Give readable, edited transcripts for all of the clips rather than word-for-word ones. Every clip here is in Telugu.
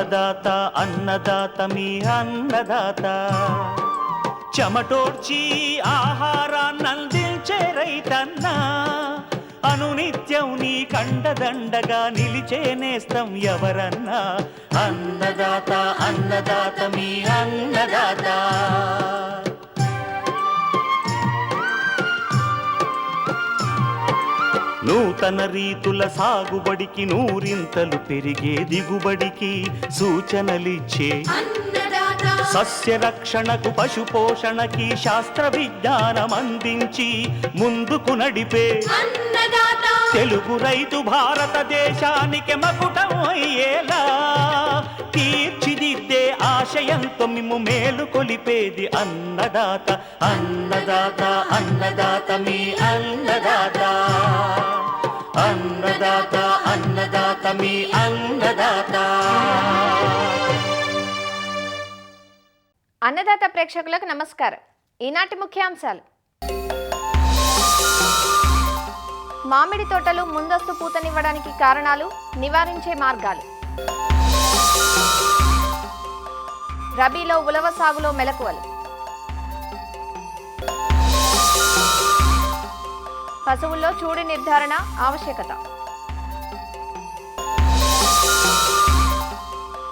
అన్నదాత అన్నదాత మీ అన్నదాత చెమటోడ్చి ఆహారాన్నందించే రైతన్న అనునిత్యం నీ కండదండగా నిలిచే నేస్తం ఎవరన్నా అన్నదాత అన్నదాత మీ అన్నదాత. నూతన రీతుల సాగుబడికి నూరింతలు పెరిగే దిగుబడికి సూచనలిచ్చే సస్య రక్షణకు పశు పోషణకి శాస్త్ర విజ్ఞానం అందించి ముందుకు నడిపే తెలుగు రైతు భారతదేశానికి మకుటం అయ్యేలా తీర్చిదిద్దే ఆశయంతో మిమ్ము మేలు కొలిపేది అన్నదాత అన్నదాత అన్నదాత మీ అన్నదాత అన్నదాత అన్నదాత మీ అన్నదాత. అన్నదాత ప్రేక్షకులకు నమస్కారం. ఈనాటి ముఖ్యాంశాలు: మామిడి తోటలు ముందస్తు పూతనివ్వడానికి కారణాలు, నివారించే మార్గాలు, రబీలో ఉలవ సాగులో మెలకువలు, పశువుల్లో చూడు నిర్ధారణ ఆవశ్యకత,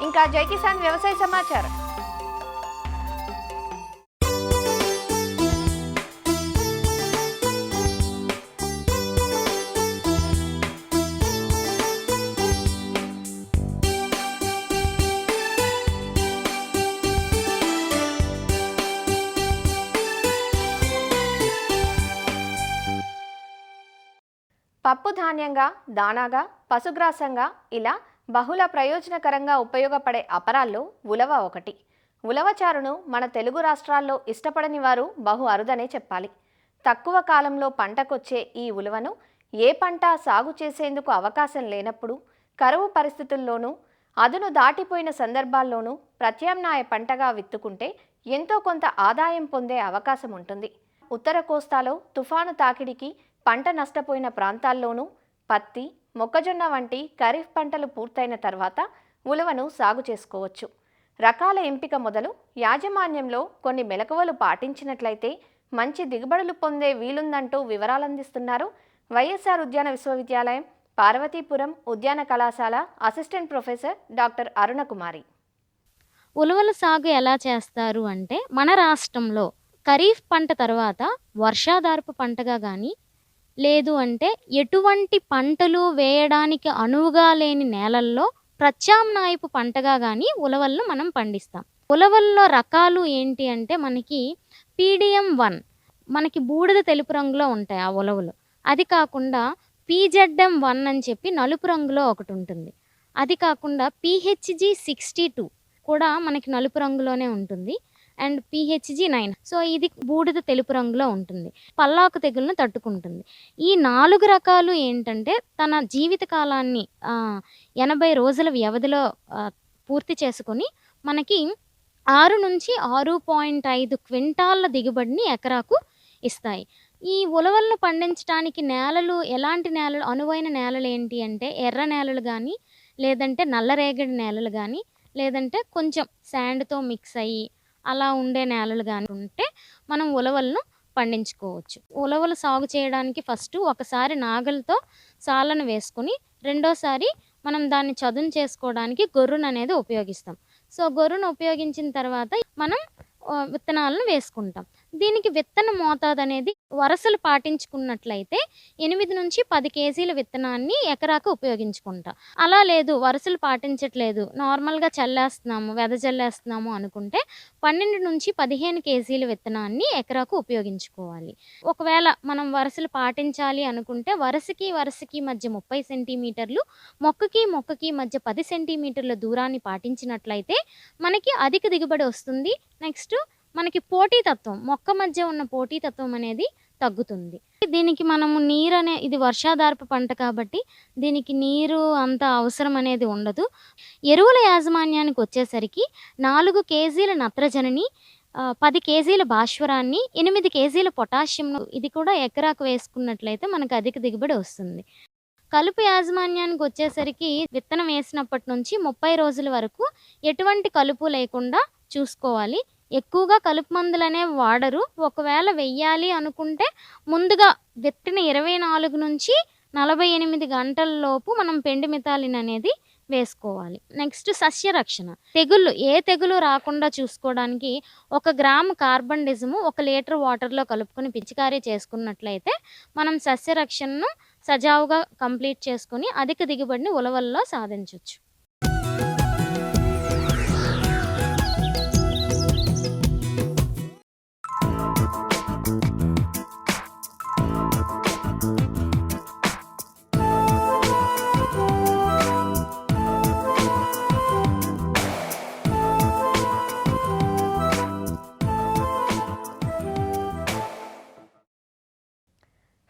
ఇంకా జై కిసాన్ వ్యవసాయ సమాచారం. పప్పు ధాన్యంగా, దానాగా, పశుగ్రాసంగా ఇలా బహుళ ప్రయోజనకరంగా ఉపయోగపడే అపరాల్లో ఉలవ ఒకటి. ఉలవచారును మన తెలుగు రాష్ట్రాల్లో ఇష్టపడని వారు బహు అరుదనే చెప్పాలి. తక్కువ కాలంలో పంటకొచ్చే ఈ ఉలవను ఏ పంట సాగు చేసేందుకు అవకాశం లేనప్పుడు, కరువు పరిస్థితుల్లోనూ, అదును దాటిపోయిన సందర్భాల్లోనూ ప్రత్యామ్నాయ పంటగా విత్తుకుంటే ఎంతో కొంత ఆదాయం పొందే అవకాశం ఉంటుంది. ఉత్తర కోస్తాలో తుఫాను తాకిడికి పంట నష్టపోయిన ప్రాంతాల్లోనూ పత్తి, మొక్కజొన్న వంటి ఖరీఫ్ పంటలు పూర్తయిన తర్వాత ఉలవను సాగు చేసుకోవచ్చు. రకాల ఎంపిక మొదలు యాజమాన్యంలో కొన్ని మెలకువలు పాటించినట్లయితే మంచి దిగుబడులు పొందే వీలుందంటూ వివరాలందిస్తున్నారు వైఎస్ఆర్ ఉద్యాన విశ్వవిద్యాలయం పార్వతీపురం ఉద్యాన కళాశాల అసిస్టెంట్ ప్రొఫెసర్ డాక్టర్ అరుణకుమారి. ఉలవల సాగు ఎలా చేస్తారు అంటే, మన రాష్ట్రంలో ఖరీఫ్ పంట తర్వాత వర్షాధారపు పంటగా కానీ, లేదు అంటే ఎటువంటి పంటలు వేయడానికి అనువుగా లేని నేలల్లో ప్రత్యామ్నాయపు పంటగా కానీ ఉలవలను మనం పండిస్తాం. ఉలవల్లో రకాలు ఏంటి అంటే, మనకి PDM1 మనకి బూడిద తెలుపు రంగులో ఉంటాయి ఆ ఉలవలు. అది కాకుండా PZM1 అని చెప్పి నలుపు రంగులో ఒకటి ఉంటుంది. అది కాకుండా PHG62 కూడా మనకి నలుపు రంగులోనే ఉంటుంది. అండ్ PHG9, సో ఇది బూడిద తెలుపు రంగులో ఉంటుంది. పల్లాకు తెగులను తట్టుకుంటుంది. ఈ 4 రకాలు ఏంటంటే తన జీవిత కాలాన్ని 80 రోజుల వ్యవధిలో పూర్తి చేసుకొని మనకి 6 నుంచి 6.5 క్వింటాళ్ళ దిగుబడిని ఎకరాకు ఇస్తాయి. ఈ ఉలవలను పండించడానికి నేలలు, ఎలాంటి నేలలు, అనువైన నేలలు ఏంటి అంటే ఎర్ర నేలలు కానీ, లేదంటే నల్లరేగడి నేలలు కానీ, లేదంటే కొంచెం శాండ్తో మిక్స్ అయ్యి అలా ఉండే నేలలు కానీ ఉంటే మనం ఉలవలను పండించుకోవచ్చు. ఉలవలు సాగు చేయడానికి ఫస్ట్ ఒకసారి నాగలితో సాలను వేసుకొని, రెండోసారి మనం దాన్ని చదును చేసుకోవడానికి గొర్రును అనేది ఉపయోగిస్తాం. సో గొర్రును ఉపయోగించిన తర్వాత మనం విత్తనాలను వేసుకుంటాం. దీనికి విత్తన మోతాదు అనేది వరసలు పాటించుకున్నట్లయితే 8 నుంచి 10 కేజీల విత్తనాన్ని ఎకరాకు ఉపయోగించుకుంటాం. అలా లేదు, వరసలు పాటించట్లేదు, నార్మల్గా చల్లేస్తున్నాము, వెదజల్లేస్తున్నాము అనుకుంటే 12 నుంచి 15 కేజీల విత్తనాన్ని ఎకరాకు ఉపయోగించుకోవాలి. ఒకవేళ మనం వరసలు పాటించాలి అనుకుంటే వరసకి మధ్య 30 సెంటీమీటర్లు, మొక్కకి మధ్య 10 సెంటీమీటర్ల దూరాన్ని పాటించినట్లయితే మనకి అధిక దిగుబడి వస్తుంది. నెక్స్ట్ మనకి పోటీతత్వం, మొక్క మధ్య ఉన్న పోటీతత్వం అనేది తగ్గుతుంది. దీనికి మనము నీరు ఇది వర్షాధారపు పంట కాబట్టి దీనికి నీరు అంత అవసరం అనేది ఉండదు. ఎరువుల యాజమాన్యానికి వచ్చేసరికి 4 కేజీల నత్రజనిని, 10 కేజీల భాస్వరాన్ని, 8 కేజీల పొటాషియం ఇది కూడా ఎకరాకు వేసుకున్నట్లయితే మనకు అధిక దిగుబడి వస్తుంది. కలుపు యాజమాన్యానికి వచ్చేసరికి విత్తనం వేసినప్పటి నుంచి 30 రోజుల వరకు ఎటువంటి కలుపు లేకుండా చూసుకోవాలి. ఎక్కువగా కలుపు మందులనేవి వాడరు. ఒకవేళ వెయ్యాలి అనుకుంటే ముందుగా విత్తిన 24 నుంచి 48 గంటల లోపు మనం పెండి మితాలిన్ అనేది వేసుకోవాలి. నెక్స్ట్ సస్యరక్షణ. తెగుళ్ళు ఏ తెగులు రాకుండా చూసుకోవడానికి 1 గ్రాము కార్బన్ డిజము 1 లీటర్ వాటర్‌లో కలుపుకొని పిచికారీ చేసుకున్నట్లయితే మనం సస్యరక్షణను సజావుగా కంప్లీట్ చేసుకొని అధిక దిగుబడిని ఉలవల్లో సాధించొచ్చు.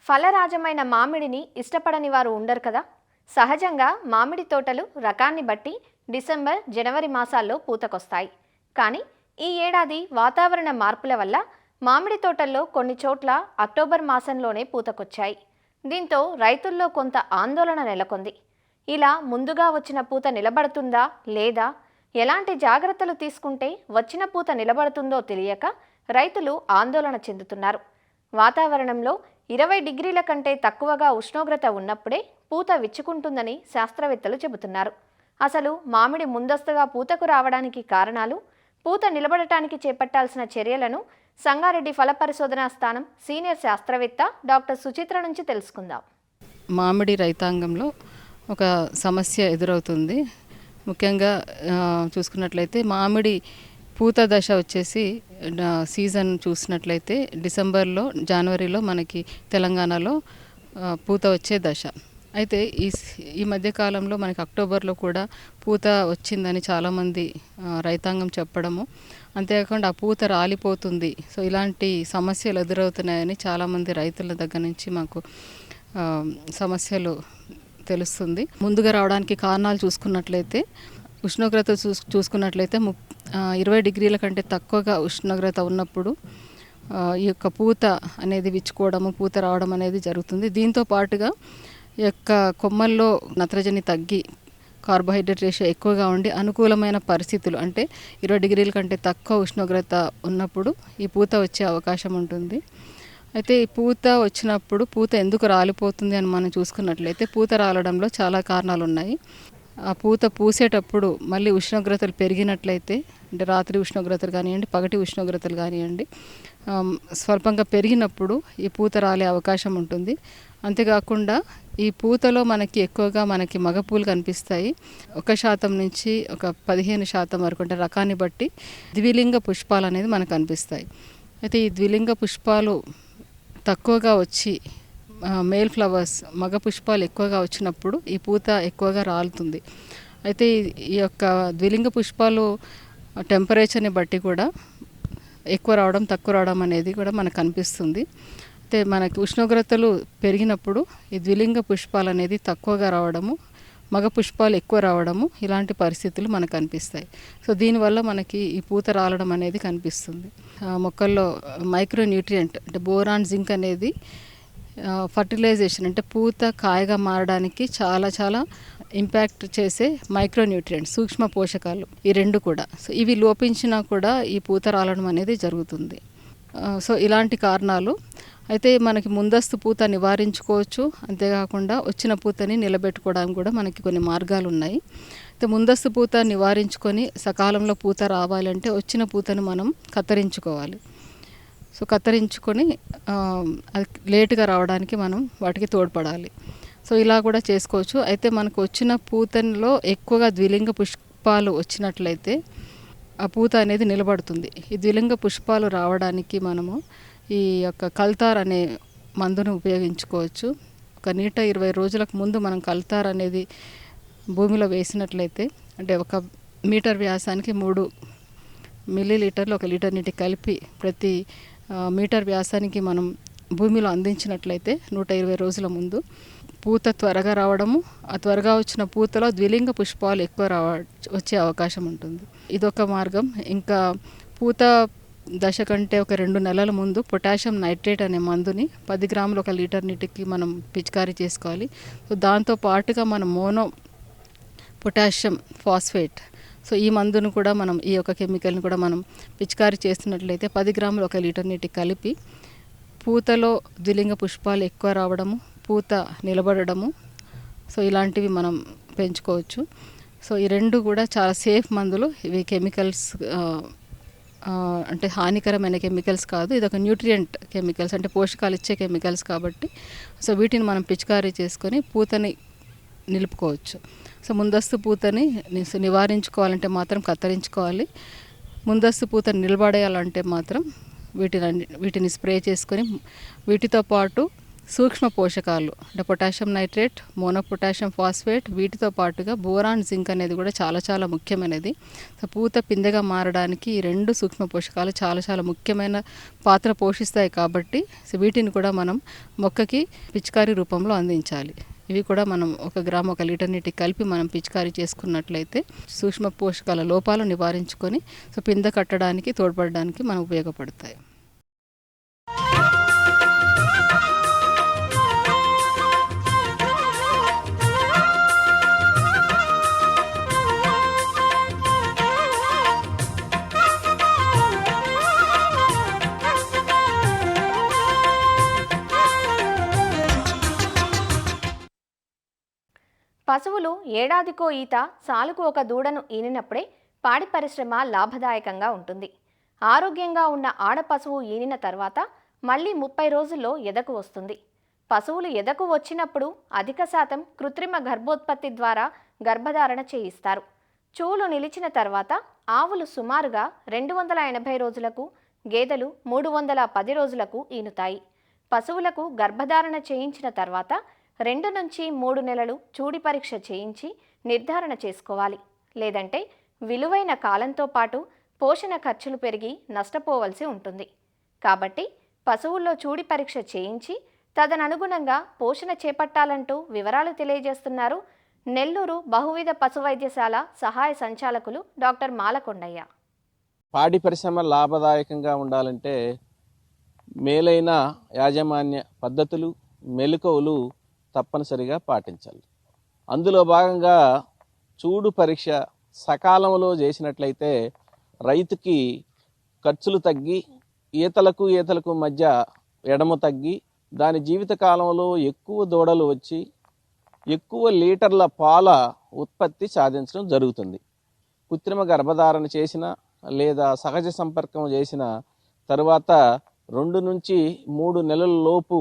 ఫలరాజమైన మామిడిని ఇష్టపడని వారు ఉండరు కదా. సహజంగా మామిడి తోటలు రకాన్ని బట్టి డిసెంబర్, జనవరి మాసాల్లో పూతకొస్తాయి. కానీ ఈ ఏడాది వాతావరణ మార్పుల వల్ల మామిడి తోటల్లో కొన్ని చోట్ల అక్టోబర్ మాసంలోనే పూతకొచ్చాయి. దీంతో రైతుల్లో కొంత ఆందోళన నెలకొంది. ఇలా ముందుగా వచ్చిన పూత నిలబడుతుందా లేదా, ఎలాంటి జాగ్రత్తలు తీసుకుంటే వచ్చిన పూత నిలబడుతుందో తెలియక రైతులు ఆందోళన చెందుతున్నారు. వాతావరణంలో 20 డిగ్రీల కంటే తక్కువగా ఉష్ణోగ్రత ఉన్నప్పుడే పూత విచ్చుకుంటుందని శాస్త్రవేత్తలు చెబుతున్నారు. అసలు మామిడి ముందస్తుగా పూతకు రావడానికి కారణాలు, పూత నిలబడటానికి చేపట్టాల్సిన చర్యలను సంగారెడ్డి ఫల పరిశోధనా స్థానం సీనియర్ శాస్త్రవేత్త డాక్టర్ సుచిత్ర నుంచి తెలుసుకుందాం. మామిడి రైతాంగంలో ఒక సమస్య ఎదురవుతుంది. ముఖ్యంగా చూసుకున్నట్లయితే మామిడి పూత దశ వచ్చేసి సీజన్ చూసినట్లయితే డిసెంబర్లో, జనవరిలో మనకి తెలంగాణలో పూత వచ్చే దశ. అయితే ఈ మధ్యకాలంలో మనకి అక్టోబర్లో కూడా పూత వచ్చిందని చాలామంది రైతాంగం చెప్పడము, అంతేకాకుండా ఆ పూత రాలిపోతుంది. సో ఇలాంటి సమస్యలు ఎదురవుతున్నాయని చాలామంది రైతుల దగ్గర నుంచి మాకు సమస్యలు తెలుస్తుంది. ముందుగా రావడానికి కారణాలు చూసుకున్నట్లయితే ఉష్ణోగ్రత చూసుకున్నట్లయితే 20 డిగ్రీల కంటే తక్కువగా ఉష్ణోగ్రత ఉన్నప్పుడు ఈ యొక్క పూత అనేది విచ్చుకోవడము, పూత రావడం అనేది జరుగుతుంది. దీంతో పాటుగా ఈ యొక్క కొమ్మల్లో నత్రజని తగ్గి కార్బోహైడ్రేట్ రేషియో ఎక్కువగా ఉండి అనుకూలమైన పరిస్థితులు అంటే 20 డిగ్రీల కంటే తక్కువ ఉష్ణోగ్రత ఉన్నప్పుడు ఈ పూత వచ్చే అవకాశం ఉంటుంది. అయితే ఈ పూత వచ్చినప్పుడు పూత ఎందుకు రాలిపోతుంది అని మనం చూసుకున్నట్లయితే పూత రాలడంలో చాలా కారణాలు ఉన్నాయి. ఆ పూత పూసేటప్పుడు మళ్ళీ ఉష్ణోగ్రతలు పెరిగినట్లయితే, అంటే రాత్రి ఉష్ణోగ్రతలు కానివ్వండి, పగటి ఉష్ణోగ్రతలు కానివ్వండి, స్వల్పంగా పెరిగినప్పుడు ఈ పూత రాలే అవకాశం ఉంటుంది. అంతేకాకుండా ఈ పూతలో మనకి ఎక్కువగా మగపూలు కనిపిస్తాయి. 1% నుంచి ఒక 15% వరకు, అంటే రకాన్ని బట్టి ద్విలింగ పుష్పాలు అనేది మనకు కనిపిస్తాయి. అయితే ఈ ద్విలింగ పుష్పాలు తక్కువగా వచ్చి మేల్ ఫ్లవర్స్, మగ పుష్పాలు ఎక్కువగా వచ్చినప్పుడు ఈ పూత ఎక్కువగా రాలుతుంది. అయితే ఈ యొక్క ద్విలింగ పుష్పాలు టెంపరేచర్ని బట్టి కూడా ఎక్కువ రావడం, తక్కువ రావడం అనేది కూడా మనకు కనిపిస్తుంది. అయితే మనకి ఉష్ణోగ్రతలు పెరిగినప్పుడు ఈ ద్విలింగ పుష్పాలు అనేది తక్కువగా రావడము, మగ పుష్పాలు ఎక్కువ రావడము, ఇలాంటి పరిస్థితులు మనకు కనిపిస్తాయి. సో దీనివల్ల మనకి ఈ పూత రాలడం అనేది కనిపిస్తుంది. మొక్కల్లో మైక్రో న్యూట్రియంట్ అంటే బోరాన్, జింక్ అనేది ఫర్టిలైజేషన్ అంటే పూత కాయగా మారడానికి చాలా చాలా ఇంపాక్ట్ చేసే మైక్రో న్యూట్రియంట్స్, సూక్ష్మ పోషకాలు, ఈ రెండు కూడా. సో ఇవి లోపించినా కూడా ఈ పూత రాలడం అనేది జరుగుతుంది. సో ఇలాంటి కారణాలు. అయితే మనకి ముందస్తు పూత నివారించుకోవచ్చు, అంతేకాకుండా వచ్చిన పూతని నిలబెట్టుకోవడానికి కూడా మనకి కొన్ని మార్గాలు ఉన్నాయి. అయితే ముందస్తు పూత నివారించుకొని సకాలంలో పూత రావాలంటే వచ్చిన పూతను మనం కత్తిరించుకోవాలి. సో కత్తిరించుకొని అది లేటుగా రావడానికి మనం వాటికి తోడ్పడాలి. సో ఇలా కూడా చేసుకోవచ్చు. అయితే మనకు వచ్చిన పూతలో ఎక్కువగా ద్విలింగ పుష్పాలు వచ్చినట్లయితే ఆ పూత అనేది నిలబడుతుంది. ఈ ద్విలింగ పుష్పాలు రావడానికి మనము ఈ యొక్క కల్తార్ అనే మందును ఉపయోగించుకోవచ్చు. ఒక 120 రోజులకు ముందు మనం కల్తార్ అనేది భూమిలో వేసినట్లయితే, అంటే 1 మీటర్ వ్యాసానికి 3 మిల్లీలీటర్లు 1 లీటర్ నీటి కలిపి ప్రతి మీటర్ వ్యాసానికి మనం భూమిలో అందించినట్లయితే 120 రోజుల ముందు పూత త్వరగా రావడము, ఆ త్వరగా వచ్చిన పూతలో ద్విలింగ పుష్పాలు ఎక్కువ వచ్చే అవకాశం ఉంటుంది. ఇదొక మార్గం. ఇంకా పూత దశ కంటే ఒక 2 నెలల ముందు పొటాషియం నైట్రేట్ అనే మందుని 10 గ్రాములు 1 లీటర్ నీటికి మనం పిచికారీ చేసుకోవాలి. సో దాంతో పాటుగా మనం మోనో పొటాషియం ఫాస్ఫేట్, సో ఈ మందును కూడా మనం, ఈ యొక్క కెమికల్ని కూడా మనం పిచికారీ చేస్తున్నట్లయితే 10 గ్రాములు 1 లీటర్ నీటికి కలిపి పూతలో ద్విలింగ పుష్పాలు ఎక్కువ రావడము, పూత నిలబడము, సో ఇలాంటివి మనం పెంచుకోవచ్చు. సో ఈ రెండు కూడా చాలా సేఫ్ మందులు. ఇవి కెమికల్స్ అంటే హానికరమైన కెమికల్స్ కాదు, ఇది ఒక న్యూట్రియంట్ కెమికల్స్, అంటే పోషకాలు ఇచ్చే కెమికల్స్ కాబట్టి సో వీటిని మనం పిచికారీ చేసుకొని పూతని నిలుపుకోవచ్చు. సో ముందస్తు పూతని నివారించుకోవాలంటే మాత్రం కత్తిరించుకోవాలి. ముందస్తు పూతని నిలబడేయాలంటే మాత్రం వీటిని స్ప్రే చేసుకొని, వీటితో పాటు సూక్ష్మ పోషకాలు అంటే potassium nitrate, mono potassium phosphate, వీటితో పాటుగా బోరాన్, జింక్ అనేది కూడా చాలా చాలా ముఖ్యమైనది. సో పూత పిందెగా మారడానికి ఈ 2 సూక్ష్మ పోషకాలు చాలా చాలా ముఖ్యమైన పాత్ర పోషిస్తాయి కాబట్టి సో వీటిని కూడా మనం మొక్కకి పిచికారీ రూపంలో అందించాలి. ఇవి కూడా మనం 1 గ్రాము 1 లీటర్ నీటికి కలిపి మనం పిచికారీ చేసుకున్నట్లయితే సూక్ష్మ పోషకాల లోపాలు నివారించుకొని సో పిందె కట్టడానికి, తోడ్పడడానికి మనం ఉపయోగపడతాయి. పశువులు ఏడాదికో ఈత, సాలుకు ఒక దూడను ఈనినప్పుడే పాడి పరిశ్రమ లాభదాయకంగా ఉంటుంది. ఆరోగ్యంగా ఉన్న ఆడ పశువు ఈనిన తర్వాత మళ్ళీ 30 రోజుల్లో ఎదకు వస్తుంది. పశువులు ఎదకు వచ్చినప్పుడు అధిక శాతం కృత్రిమ గర్భోత్పత్తి ద్వారా గర్భధారణ చేయిస్తారు. చూలు నిలిచిన తర్వాత ఆవులు సుమారుగా 280 రోజులకు, గేదెలు 310 రోజులకు ఈనుతాయి. పశువులకు గర్భధారణ చేయించిన తర్వాత 2 నుంచి 3 నెలలు చూడి పరీక్ష చేయించి నిర్ధారణ చేసుకోవాలి. లేదంటే విలువైన కాలంతో పాటు పోషణ ఖర్చులు పెరిగి నష్టపోవలసి ఉంటుంది. కాబట్టి పశువుల్లో చూడి పరీక్ష చేయించి తదననుగుణంగా పోషణ చేపట్టాలంటూ వివరాలు తెలియజేస్తున్నారు నెల్లూరు బహువిధ పశు వైద్యశాల సహాయ సంచాలకులు డాక్టర్ మాలకొండయ్య. పాడి పరిశ్రమ లాభదాయకంగా ఉండాలంటే మేలైన యాజమాన్య పద్ధతులు, మెలకువలు తప్పనిసరిగా పాటించాలి. అందులో భాగంగా చూడు పరీక్ష సకాలంలో చేసినట్లయితే రైతుకి ఖర్చులు తగ్గి, ఈతలకు మధ్య ఎడమ తగ్గి, దాని జీవితకాలంలో ఎక్కువ దూడలు వచ్చి ఎక్కువ లీటర్ల పాల ఉత్పత్తి సాధించడం జరుగుతుంది. కృత్రిమ గర్భధారణ చేసిన లేదా సహజ సంపర్కం చేసిన తరువాత 2 నుంచి 3 నెలల లోపు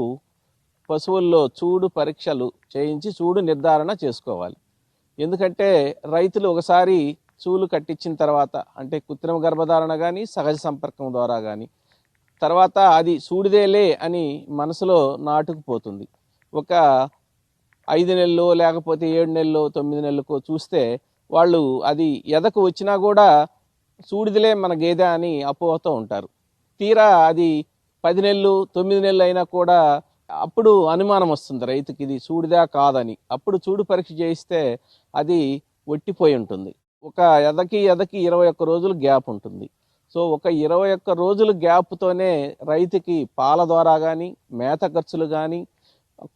పశువుల్లో చూడు పరీక్షలు చేయించి చూడు నిర్ధారణ చేసుకోవాలి. ఎందుకంటే రైతులు ఒకసారి చూలు కట్టించిన తర్వాత, అంటే కృత్రిమ గర్భధారణ కానీ సహజ సంపర్కం ద్వారా కానీ, తర్వాత అది చూడిదేలే అని మనసులో నాటుకుపోతుంది. ఒక 5 నెలలు లేకపోతే 7 నెలలు 9 నెలలకు చూస్తే వాళ్ళు అది ఎదకు వచ్చినా కూడా చూడిదిలే మన గేదె అని అపోహతో ఉంటారు. తీరా అది 10 నెలలు 9 నెలలు అయినా కూడా అప్పుడు అనుమానం వస్తుంది రైతుకి, ఇది చూడిదా కాదని. అప్పుడు చూడు పరీక్ష చేయిస్తే అది ఒట్టిపోయి ఉంటుంది. ఒక ఎదకి 21 రోజులు గ్యాప్ ఉంటుంది. సో ఒక 21 రోజుల గ్యాప్తోనే రైతుకి పాల ద్వారా కానీ, మేత ఖర్చులు కానీ,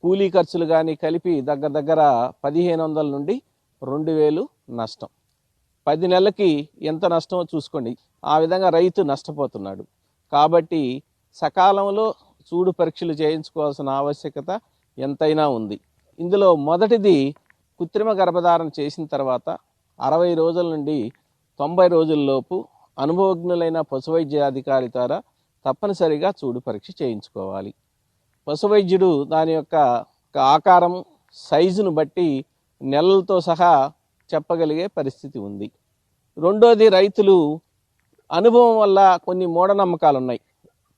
కూలీ ఖర్చులు కానీ కలిపి దగ్గర 1500 నుండి 2000 నష్టం. 10 నెలలకి ఎంత నష్టమో చూసుకోండి. ఆ విధంగా రైతు నష్టపోతున్నాడు. కాబట్టి సకాలంలో చూడు పరీక్షలు చేయించుకోవాల్సిన ఆవశ్యకత ఎంతైనా ఉంది. ఇందులో మొదటిది, కృత్రిమ గర్భధారణ చేసిన తర్వాత 60 రోజుల నుండి 90 రోజుల్లోపు అనుభవజ్ఞులైన పశువైద్యాధికారి ద్వారా తప్పనిసరిగా చూడు పరీక్ష చేయించుకోవాలి. పశువైద్యుడు దాని యొక్క ఆకారం, సైజును బట్టి నెలలతో సహా చెప్పగలిగే పరిస్థితి ఉంది. రెండోది, రైతులు అనుభవం వల్ల కొన్ని మూఢనమ్మకాలు ఉన్నాయి.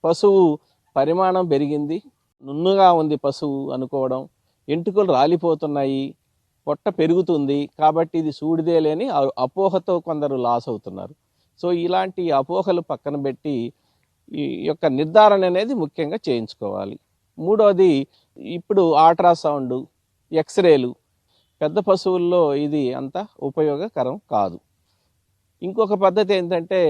పశువు పరిమాణం పెరిగింది, నున్నుగా ఉంది పశువు అనుకోవడం, ఎంటుకలు రాలిపోతున్నాయి, పొట్ట పెరుగుతుంది కాబట్టి ఇది సూడిదేలేని అపోహతో కొందరు లాస్ అవుతున్నారు. సో ఇలాంటి అపోహలు పక్కన పెట్టి ఈ యొక్క నిర్ధారణ అనేది ముఖ్యంగా చేయించుకోవాలి. మూడోది, ఇప్పుడు అల్ట్రాసౌండ్, ఎక్స్రేలు పెద్ద పశువుల్లో ఇది అంత ఉపయోగకరం కాదు. ఇంకొక పద్ధతి ఏంటంటే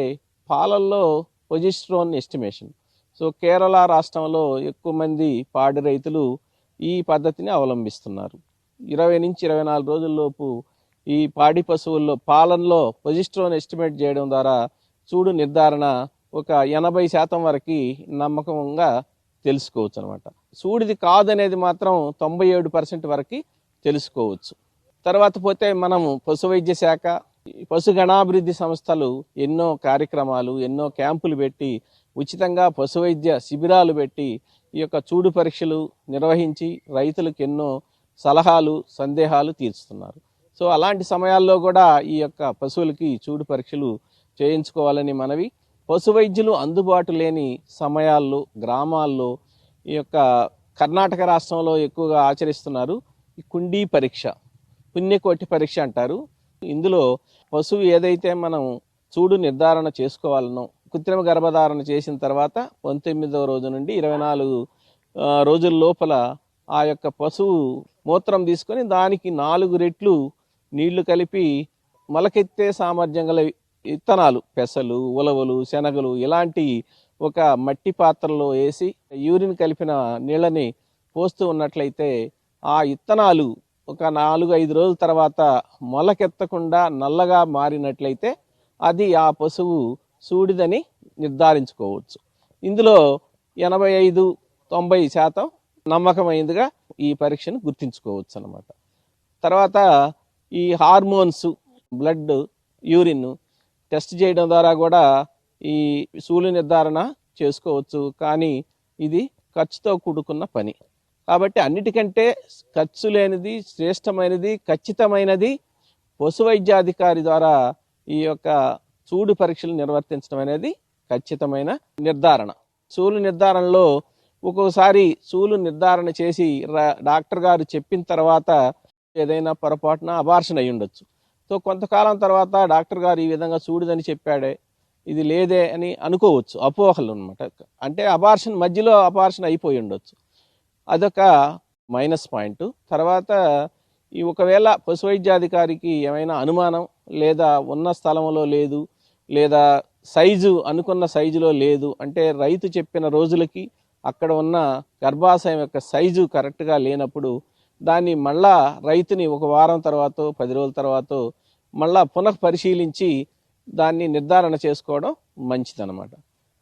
పాలల్లో పొజిస్ట్రోన్ ఎస్టిమేషన్. సో కేరళ రాష్ట్రంలో ఎక్కువ మంది పాడి రైతులు ఈ పద్ధతిని అవలంబిస్తున్నారు. 20 నుంచి 24 రోజుల్లోపు ఈ పాడి పశువుల్లో పాలనలో పొజిస్ట్రోన్ ఎస్టిమేట్ చేయడం ద్వారా చూడు నిర్ధారణ ఒక 80% వరకు నమ్మకంగా తెలుసుకోవచ్చు అనమాట. సూడిది కాదనేది మాత్రం 97% వరకు తెలుసుకోవచ్చు. తర్వాత పోతే మనము పశు వైద్య శాఖ, పశు గణాభివృద్ధి సంస్థలు ఎన్నో కార్యక్రమాలు, ఎన్నో క్యాంపులు పెట్టి ఉచితంగా పశు వైద్య శిబిరాలు పెట్టి ఈ యొక్క చూడు పరీక్షలు నిర్వహించి రైతులకు ఎన్నో సలహాలు, సందేహాలు తీర్చుతున్నారు. సో అలాంటి సమయాల్లో కూడా ఈ యొక్క పశువులకి చూడు పరీక్షలు చేయించుకోవాలని మనవి. పశు వైద్యులు అందుబాటు లేని సమయాల్లో గ్రామాల్లో ఈ యొక్క కర్ణాటక రాష్ట్రంలో ఎక్కువగా ఆచరిస్తున్నారు ఈ కుండీ పరీక్ష, పుణ్యకోటి పరీక్ష అంటారు. ఇందులో పశువు ఏదైతే మనం చూడు నిర్ధారణ చేసుకోవాలనో కృత్రిమ గర్భధారణ చేసిన తర్వాత 19వ రోజు నుండి 24 రోజుల లోపల ఆ యొక్క పశువు మూత్రం తీసుకొని దానికి 4 రెట్లు నీళ్లు కలిపి మొలకెత్తే సామర్థ్యం గల విత్తనాలు, పెసలు, ఉలవలు, శనగలు ఇలాంటి ఒక మట్టి పాత్రలో వేసి యూరిన్ కలిపిన నీళ్ళని పోస్తూ ఉన్నట్లయితే ఆ విత్తనాలు ఒక 4-5 రోజుల తర్వాత మొలకెత్తకుండా నల్లగా మారినట్లయితే అది ఆ పశువు సూడిదని నిర్ధారించుకోవచ్చు. ఇందులో 85-90% నమ్మకమైనదిగా ఈ పరీక్షను గుర్తించుకోవచ్చు అన్నమాట. తర్వాత ఈ హార్మోన్స్, బ్లడ్, యూరిన్ టెస్ట్ చేయడం ద్వారా కూడా ఈ సూలు నిర్ధారణ చేసుకోవచ్చు. కానీ ఇది ఖర్చుతో కూడుకున్న పని కాబట్టి అన్నిటికంటే ఖర్చు లేనిది, శ్రేష్టమైనది, ఖచ్చితమైనది పశు వైద్యాధికారి ద్వారా ఈ యొక్క చూడు పరీక్షలు నిర్వర్తించడం అనేది ఖచ్చితమైన నిర్ధారణ. సూలు నిర్ధారణలో ఒక్కోసారి సూలు నిర్ధారణ చేసి డాక్టర్ గారు చెప్పిన తర్వాత ఏదైనా పొరపాటున అబార్షన్ అయి ఉండొచ్చు. సో కొంతకాలం తర్వాత డాక్టర్ గారు ఈ విధంగా చూడదని చెప్పాడే, ఇది లేదే అని అనుకోవచ్చు, అపోహలు అనమాట. అంటే మధ్యలో అబార్షన్ అయిపోయి ఉండొచ్చు, అదొక మైనస్ పాయింట్. తర్వాత ఈ ఒకవేళ పశు వైద్యాధికారికి ఏమైనా అనుమానం లేదా ఉన్న స్థలంలో లేదు లేదా సైజు అనుకున్న సైజులో లేదు అంటే రైతు చెప్పిన రోజులకి అక్కడ ఉన్న గర్భాశయం యొక్క సైజు కరెక్ట్గా లేనప్పుడు దాన్ని మళ్ళా రైతుని ఒక వారం తర్వాత 10 రోజుల తర్వాత మళ్ళా పునః పరిశీలించి దాన్ని నిర్ధారణ చేసుకోవడం మంచిదన్నమాట.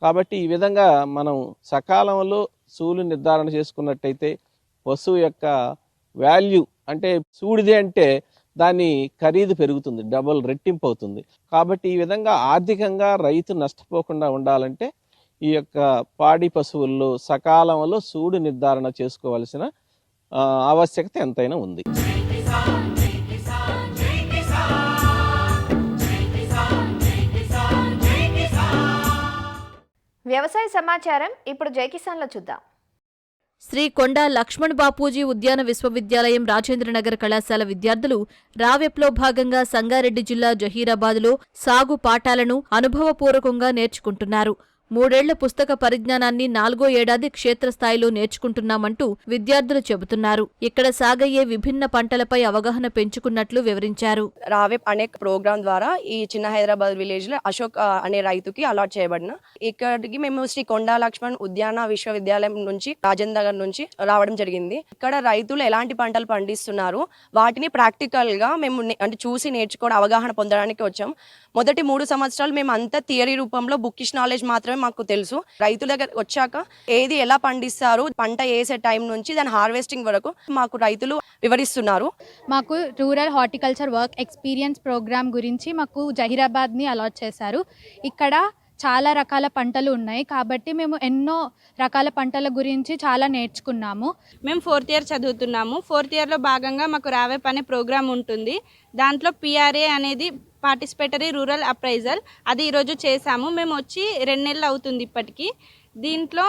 కాబట్టి ఈ విధంగా మనం సకాలంలో సూలు నిర్ధారణ చేసుకున్నట్టయితే పశువు యొక్క వాల్యూ అంటే సూడిదే అంటే దాని ఖరీదు పెరుగుతుంది, డబుల్ రెట్టింపు అవుతుంది. కాబట్టి ఈ విధంగా ఆర్థికంగా రైతు నష్టపోకుండా ఉండాలంటే ఈ యొక్క పాడి పశువుల్లో సకాలంలో సూడు నిర్ధారణ చేసుకోవాల్సిన ఆవశ్యకత ఎంతైనా ఉంది. వ్యవసాయ సమాచారం ఇప్పుడు జై కిసాన్లో చూద్దాం. శ్రీ కొండా లక్ష్మణ్ బాపూజీ ఉద్యాన విశ్వవిద్యాలయం రాజేంద్రనగర్ కళాశాల విద్యార్థులు రావెప్లో భాగంగా సంగారెడ్డి జిల్లా జహీరాబాద్లో సాగు పాఠాలను అనుభవపూర్వకంగా నేర్చుకుంటున్నారు. 3 ఏళ్ల పుస్తక పరిజ్ఞానాన్ని 4వ ఏడాది క్షేత్రస్థాయిలో నేర్చుకుంటున్నామంటూ విద్యార్థులు చెబుతున్నారు. ఇక్కడ సాగయ్యే విభిన్న పంటలపై అవగాహన పెంచుకున్నట్లు వివరించారు. రావెప్ అనే ప్రోగ్రాం ద్వారా ఈ చిన్న హైదరాబాద్ విలేజ్ లో అశోక్ అనే రైతుకి అలాట్ చేయబడిన ఇక్కడికి మేము శ్రీ కొండా లక్ష్మణ్ ఉద్యాన విశ్వవిద్యాలయం నుంచి రాజేంద్రనగర్ నుంచి రావడం జరిగింది. ఇక్కడ రైతులు ఎలాంటి పంటలు పండిస్తున్నారు వాటిని ప్రాక్టికల్ గా మేము అంటే చూసి నేర్చుకోవడం, అవగాహన పొందడానికి వచ్చాం. మొదటి 3 సంవత్సరాలు మేము అంతా థియరీ రూపంలో బుక్కిష్ నాలెడ్జ్ మాత్రమే మాకు తెలుసు. రైతుల దగ్గర వచ్చాక ఏది ఎలా పండిస్తారు, పంట వేసే టైం నుంచి దాని హార్వెస్టింగ్ వరకు మాకు రైతులు వివరిస్తున్నారు. మాకు rural horticulture work experience programme గురించి మాకు జహీరాబాద్ని అలాట్ చేశారు. ఇక్కడ చాలా రకాల పంటలు ఉన్నాయి కాబట్టి మేము ఎన్నో రకాల పంటల గురించి చాలా నేర్చుకున్నాము. మేము 4th ఇయర్ చదువుతున్నాము. 4th ఇయర్లో భాగంగా మాకు రావెప్ అనే ప్రోగ్రామ్ ఉంటుంది. దాంట్లో PRA అనేది పార్టిసిపేటరీ రూరల్ అప్రైజల్, అది ఈరోజు చేశాము. మేము వచ్చి 2 నెలలు అవుతుంది ఇప్పటికీ. దీంట్లో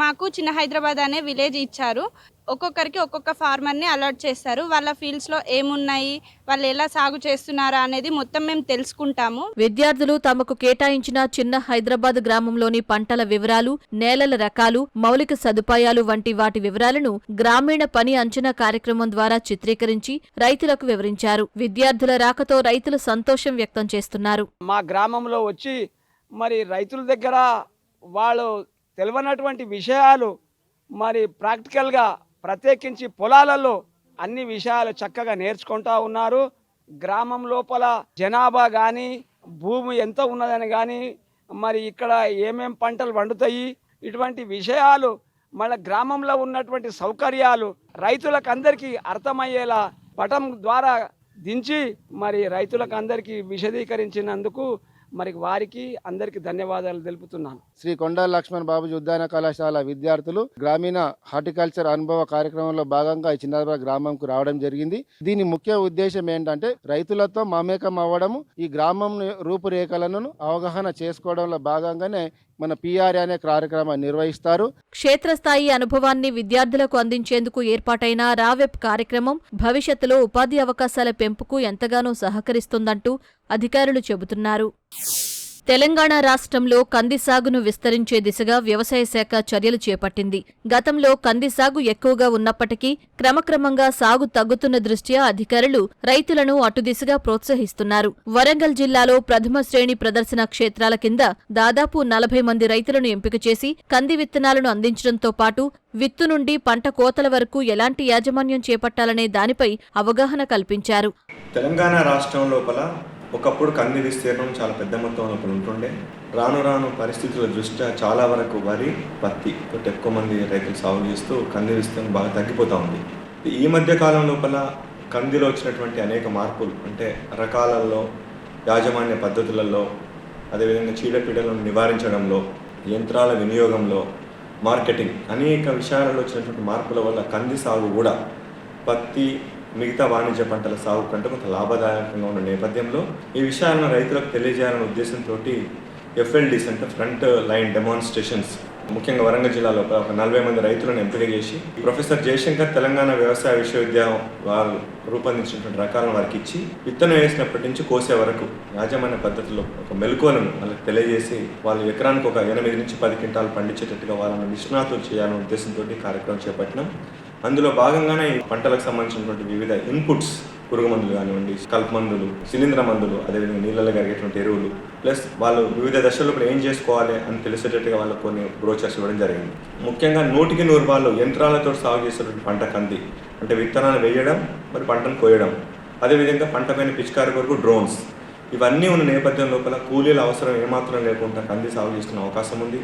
మాకు చిన్న హైదరాబాద్ అనే విలేజ్ ఇచ్చారు. ఒక్కొక్కరికి ఒక్కొక్క ఫార్మర్ని అలాట్ చేస్తారు. వాళ్ళ ఫీల్డ్స్లో ఏమున్నాయి, వాళ్ళు ఎలా సాగు చేస్తున్నారా అనేది మొత్తం మేము తెలుసుకుంటాము. విద్యార్థులు తమకు కేటాయించిన చిన్న హైదరాబాద్ గ్రామంలోని పంటల వివరాలు, నేలల రకాలు, మౌలిక సదుపాయాలు వంటి వాటి వివరాలను గ్రామీణ పని అంచనా కార్యక్రమం ద్వారా చిత్రీకరించి రైతులకు వివరించారు. విద్యార్థుల రాకతో రైతులు సంతోషం వ్యక్తం చేస్తున్నారు. మా గ్రామంలో వచ్చి మరి రైతుల దగ్గర వాళ్ళు తెలియనటువంటి విషయాలు మరి ప్రాక్టికల్గా ప్రత్యేకించి పొలాలలో అన్ని విషయాలు చక్కగా నేర్చుకుంటూ ఉన్నారు. గ్రామం లోపల జనాభా కానీ భూమి ఎంత ఉన్నదని కానీ మరి ఇక్కడ ఏమేం పంటలు పండుతాయి ఇటువంటి విషయాలు మన గ్రామంలో ఉన్నటువంటి సౌకర్యాలు రైతులకు అందరికీ అర్థమయ్యేలా పటం ద్వారా దించి మరి రైతులకు అందరికీ విశదీకరించినందుకు మరి వారికి అందరికీ ధన్యవాదాలు తెలుపుతున్నాను. శ్రీ కొండా లక్ష్మణ్ బాపూజీ ఉద్యాన కళాశాల విద్యార్థులు గ్రామీణ హార్టికల్చర్ అనుభవ కార్యక్రమంలో భాగంగా ఈ చిన్నారపల్లి గ్రామంకు రావడం జరిగింది. దీని ముఖ్య ఉద్దేశం ఏంటంటే రైతులతో మమేకం అవ్వడము, ఈ గ్రామం రూపురేఖలను అవగాహన చేసుకోవడంలో భాగంగానే మన పిఆర్ఏ అనే కార్యక్రమాన్ని నిర్వహిస్తారు. క్షేత్రస్థాయి అనుభవాన్ని విద్యార్థులకు అందించేందుకు ఏర్పాటైన రావెప్ కార్యక్రమం భవిష్యత్తులో ఉపాధి అవకాశాల పెంపుకు ఎంతగానో సహకరిస్తుందంటూ అధికారులు చెబుతున్నారు. తెలంగాణ రాష్ట్రంలో కంది సాగును విస్తరించే దిశగా వ్యవసాయ శాఖ చర్యలు చేపట్టింది. గతంలో కంది సాగు ఎక్కువగా ఉన్నప్పటికీ క్రమక్రమంగా సాగు తగ్గుతున్న దృష్ట్యా అధికారులు రైతులను అటు దిశగా ప్రోత్సహిస్తున్నారు. వరంగల్ జిల్లాలో ప్రథమ శ్రేణి ప్రదర్శన క్షేత్రాల కింద దాదాపు 40 మంది రైతులను ఎంపిక చేసి కంది విత్తనాలను అందించడంతో పాటు విత్తు నుండి పంట కోతల వరకు ఎలాంటి యాజమాన్యం చేపట్టాలనే దానిపై అవగాహన కల్పించారు. తెలంగాణ రాష్ట్రం లోపల ఒకప్పుడు కంది విస్తీర్ణం చాలా పెద్ద మొత్తం లోపల ఉంటుండే. రాను రాను పరిస్థితుల దృష్ట్యా చాలా వరకు వరి, పత్తి తోటి ఎక్కువ మంది రైతులు సాగు చేస్తూ కంది విస్తీర్ణం బాగా తగ్గిపోతూ ఉంది. ఈ మధ్య కాలం లోపల కందిలో వచ్చినటువంటి అనేక మార్పులు అంటే రకాలలో, యాజమాన్య పద్ధతులలో, అదేవిధంగా చీడపీడలను నివారించడంలో, యంత్రాల వినియోగంలో, మార్కెటింగ్ అనేక విషయాలలో వచ్చినటువంటి మార్పుల వల్ల కంది సాగు కూడా పత్తి మిగతా వాణిజ్య పంటల సాగు కంటే కొంత లాభదాయకంగా ఉన్న నేపథ్యంలో ఈ విషయాలను రైతులకు తెలియజేయాలనే ఉద్దేశంతో FLDs అంటే ఫ్రంట్ లైన్ డెమాన్స్ట్రేషన్స్ ముఖ్యంగా వరంగల్ జిల్లాలో ఒక 40 మంది రైతులను ఎంపిక చేసి ప్రొఫెసర్ జయశంకర్ తెలంగాణ వ్యవసాయ విశ్వవిద్యాలయం వారు రూపొందించినటువంటి రకాలను వారికి ఇచ్చి విత్తనం వేసినప్పటి నుంచి కోసే వరకు యాజమాన్య పద్ధతిలో ఒక మెలకువలను వాళ్ళకి తెలియజేసి వాళ్ళు ఎకరానికి ఒక 8 నుంచి 10 క్వింటాలు పండించేటట్టుగా వాళ్ళని నిష్ణాతులు చేయాలనే ఉద్దేశంతో కార్యక్రమం చేపట్టినాం. అందులో భాగంగానే ఈ పంటలకు సంబంధించినటువంటి వివిధ ఇన్పుట్స్, పురుగు మందులు కానివ్వండి, కలుపు మందులు, శిలీంద్ర మందులు, అదేవిధంగా నీళ్ళలో కరిగేటువంటి ఎరువులు, ప్లస్ వాళ్ళు వివిధ దశల్లో ఏం చేసుకోవాలి అని తెలిసేటట్టుగా వాళ్ళకు కొన్ని బ్రోచర్స్ ఇవ్వడం జరిగింది. ముఖ్యంగా 100కి 100 వాళ్ళు యంత్రాలతో సాగు చేసేటువంటి పంట కంది అంటే విత్తనాలు వేయడం, మరి పంటను కోయడం, అదేవిధంగా పంట పైన పిచికారి కొరకు డ్రోన్స్, ఇవన్నీ ఉన్న నేపథ్యం లోపల కూలీల అవసరం ఏమాత్రం లేకుండా కంది సాగు చేసుకునే అవకాశం ఉంది.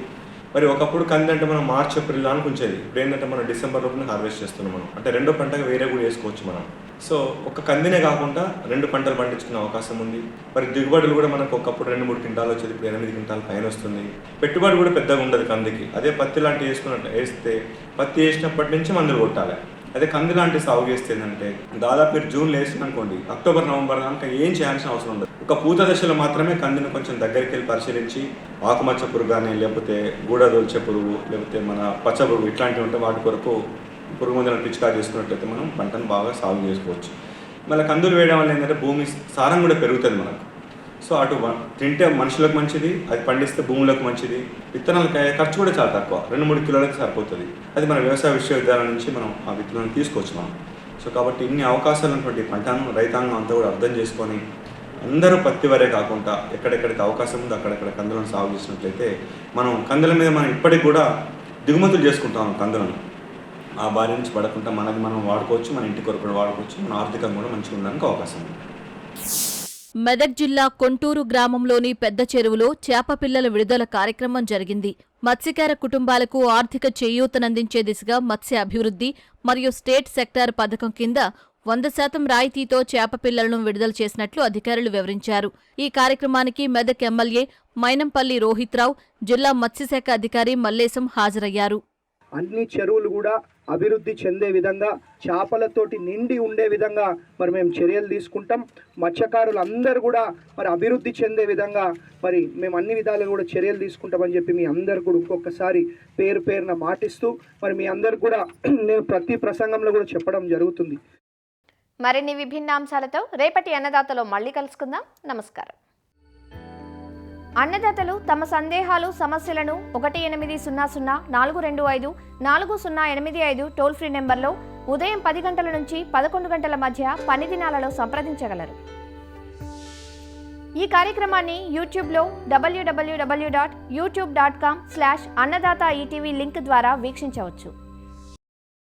మరి ఒకప్పుడు కంది అంటే మనం మార్చ్, ఏప్రిల్ ఉంచేది. ఇప్పుడు ఏంటంటే మనం డిసెంబర్ లోపల హార్వెస్ట్ చేస్తున్నాం. మనం అంటే రెండో పంటగా వేరే కూడా వేసుకోవచ్చు మనం. సో ఒక కందినే కాకుండా 2 పంటలు పండించుకునే అవకాశం ఉంది. మరి దిగుబడులు కూడా మనకు ఒకప్పుడు 2-3 క్వింటాలు వచ్చేది, ఇప్పుడు 8 క్వింటాల పైన వస్తుంది. పెట్టుబడి కూడా పెద్దగా ఉండదు కందికి. అదే పత్తి లాంటివి వేస్తే పత్తి వేసినప్పటి నుంచి మందులు కొట్టాలి. అదే కంది లాంటి సాగు చేస్తే ఏంటంటే దాదాపు మీరు జూన్లో వేసిన అనుకోండి, అక్టోబర్, నవంబర్ దాకా ఏం చేయాల్సిన అవసరం ఉండదు. ఒక పూత దశలో మాత్రమే కందిని కొంచెం దగ్గరికి వెళ్ళి పరిశీలించి ఆకుమచ్చ పురుగు కానీ, లేకపోతే గూడదొల్చే పురుగు, లేకపోతే మన పచ్చ పురుగు ఇట్లాంటివి ఉంటే వాటి కొరకు పురుగు మందులను పిచికారి చేసుకున్నట్లయితే మనం పంటను బాగా సాగు చేసుకోవచ్చు. మళ్ళీ కందులు వేయడం వల్ల ఏంటంటే భూమి సారం కూడా పెరుగుతుంది మనకు. సో అటు తింటే మనుషులకు మంచిది, అది పండిస్తే భూములకు మంచిది, విత్తనాలకు ఖర్చు కూడా చాలా తక్కువ, 2-3 కిలోలకు సరిపోతుంది. అది మన వ్యవసాయ విశ్వవిద్యాలయం నుంచి మనం ఆ విత్తనాలను తీసుకోవచ్చు మనం. సో కాబట్టి ఇన్ని అవకాశాలు ఉన్నటువంటి పంటను రైతాంగం అంతా కూడా అర్థం చేసుకొని అందరూ పత్తి వరే కాకుండా ఎక్కడెక్కడికి అవకాశం ఉందో అక్కడెక్కడ కందులను సాగు చేసినట్లయితే మనం కందుల మీద మనం ఇప్పటికి కూడా దిగుమతులు చేసుకుంటాం. కందులను ఆ బారి నుంచి పడకుండా మనది మనం వాడుకోవచ్చు, మన ఇంటి కొరకు కూడా వాడుకోవచ్చు, మన ఆర్థికంగా కూడా మంచిగా ఉండడానికి అవకాశం ఉంది. మెదక్ జిల్లా కొంటూరు గ్రామంలోని పెద్ద చెరువులో చేప పిల్లల విడుదల కార్యక్రమం జరిగింది. మత్స్యకార కుటుంబాలకు ఆర్థిక చేయూతనందించే దిశగా మత్స్య అభివృద్ధి మరియు స్టేట్ సెక్టార్ పథకం కింద 100% రాయితీతో చేప పిల్లలను విడుదల చేసినట్లు అధికారులు వివరించారు. ఈ కార్యక్రమానికి మెదక్ ఎమ్మెల్యే మైనంపల్లి రోహిత్రావు, జిల్లా మత్స్యశాఖ అధికారి మల్లేశం హాజరయ్యారు. అన్ని చెరువులు కూడా అభివృద్ధి చెందే విధంగా, చేపలతోటి నిండి ఉండే విధంగా మరి మేము చర్యలు తీసుకుంటాం. మత్స్యకారులు అందరూ కూడా మరి అభివృద్ధి చెందే విధంగా మరి మేము అన్ని విధాలుగా కూడా చర్యలు తీసుకుంటామని చెప్పి మీ అందరు కూడా ఒక్కొక్కసారి పేరున మాటిస్తూ మరి మీ అందరు కూడా నేను ప్రతి ప్రసంగంలో కూడా చెప్పడం జరుగుతుంది. మరిన్ని విభిన్న అంశాలతో రేపటి అన్నదాతలో మళ్ళీ కలుసుకుందాం. నమస్కారం. అన్నదాతలు తమ సందేహాలు, సమస్యలను 1800-425-4085 టోల్ ఫ్రీ నెంబర్లో ఉదయం 10 గంటల నుంచి 11 గంటల మధ్య పని దినాలలో సంప్రదించగలరు. ఈ కార్యక్రమాన్ని యూట్యూబ్లో www.youtube.com/అన్నదాత ఈటీవీ లింక్ ద్వారా వీక్షించవచ్చు.